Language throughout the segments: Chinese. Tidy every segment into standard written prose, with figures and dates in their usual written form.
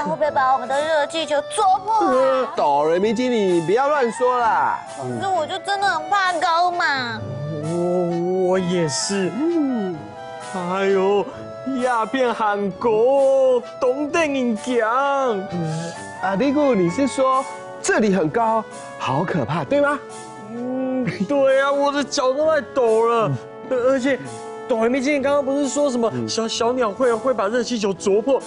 它会不会把我们的热气球戳破啊？哆瑞咪经理，你不要乱说啦。可是我就真的很怕高嘛。我也是。哎呦，鸦片韩国东电影奖。阿迪古，你是说这里很高，好可怕，对吗？对啊，我的脚都在抖了，而且。哆瑞咪经理刚刚不是说什么小鸟会把热气球啄破？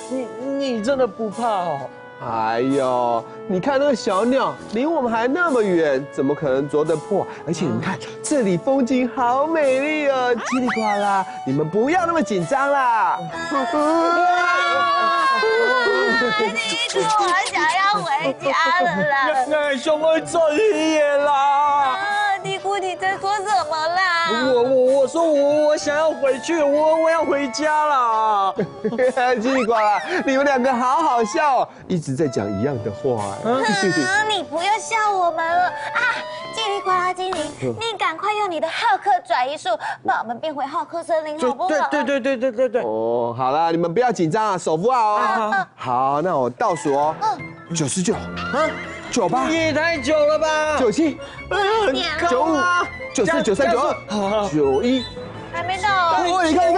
你真的不怕哦？哎呦，你看那个小鸟离我们还那么远，怎么可能啄得破？而且你们看这里风景好美丽哦，叽里呱啦，你们不要那么紧张啦。我想要回家了啦。那熊会转眼啦。嘀咕，你在说什么啦？我说我想要回去，我要回家啦。叽里呱啦，你们两个好好笑哦，一直在讲一样的话。你不要笑我们了啊！叽里呱啦精灵，你赶快用你的浩克转移术把我们变回浩克森林，好不好？对。哦，好啦，你们不要紧张啊，手扶好哦。好，那我倒数哦，99，啊，98，也太久了吧，97，95，94，93，92，91。还没到哦。哦，你看，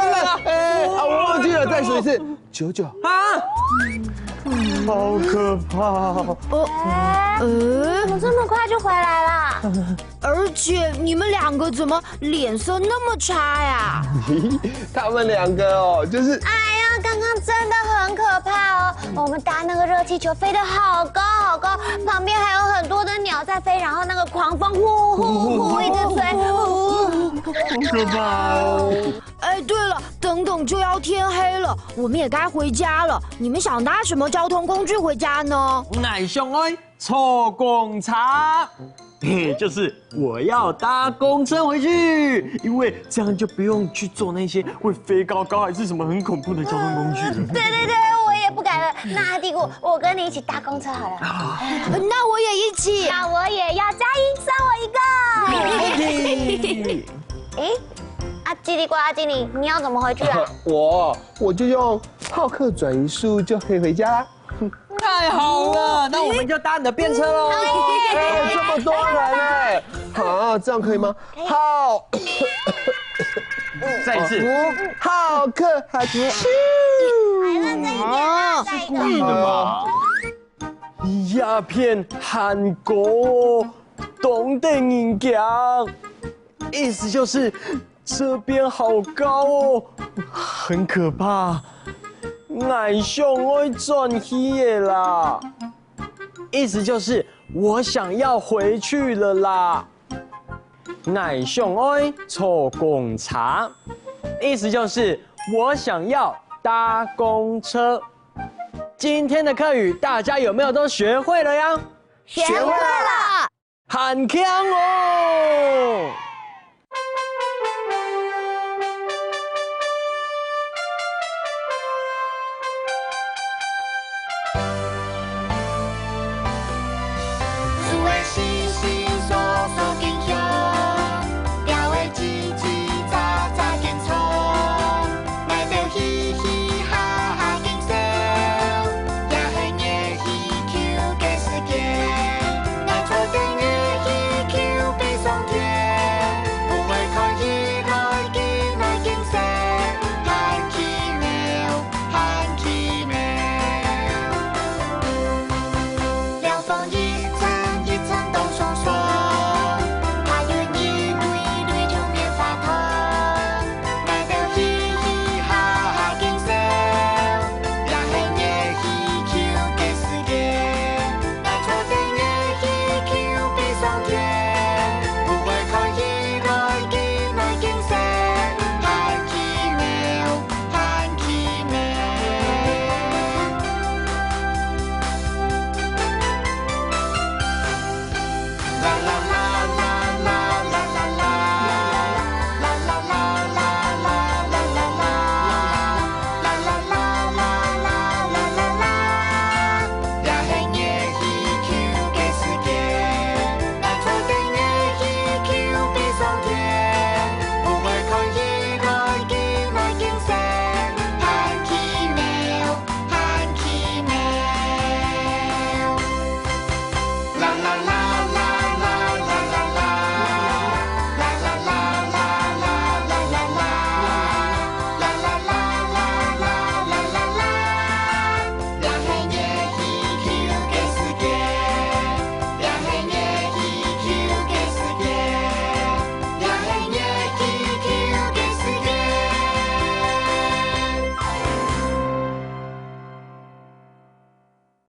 我忘记了，再数一次，99。啊！好可怕！怎么这么快就回来啦？而且你们两个怎么脸色那么差呀？他们两个哦，就是哎呀，刚刚真的很可怕哦！我们搭那个热气球飞得好高好高，旁边还有很多的鸟在飞，然后那个狂风呼一直吹，好可怕哦！哎，对了，等等就要天黑了，我们也该回家了。你们想搭什么交通工具回家呢？奶熊哎，坐公车，就是我要搭公车回去，因为这样就不用去坐那些会飞高还是什么很恐怖的交通工具了。对，我也不敢了。那阿迪古，我跟你一起搭公车好了。那我也一起。那我也要加一，算我一个。哎，啊，叽里呱啦精灵，你要怎么回去啊？我就用浩克转移术就可以回家啦。太好了，那我们就搭你的便车喽。这么多人哎，好，这样可以吗？好，再一次，浩克哈啾，还认真一点啊，再一个。的吧？鸦片韩国东电影奖，意思就是这边好高哦，很可怕。奶熊会转去的啦，意思就是我想要回去了啦。奶熊爱坐公车，意思就是我想要搭公车。今天的课语大家有没有都学会了呀？学会了。很强哦！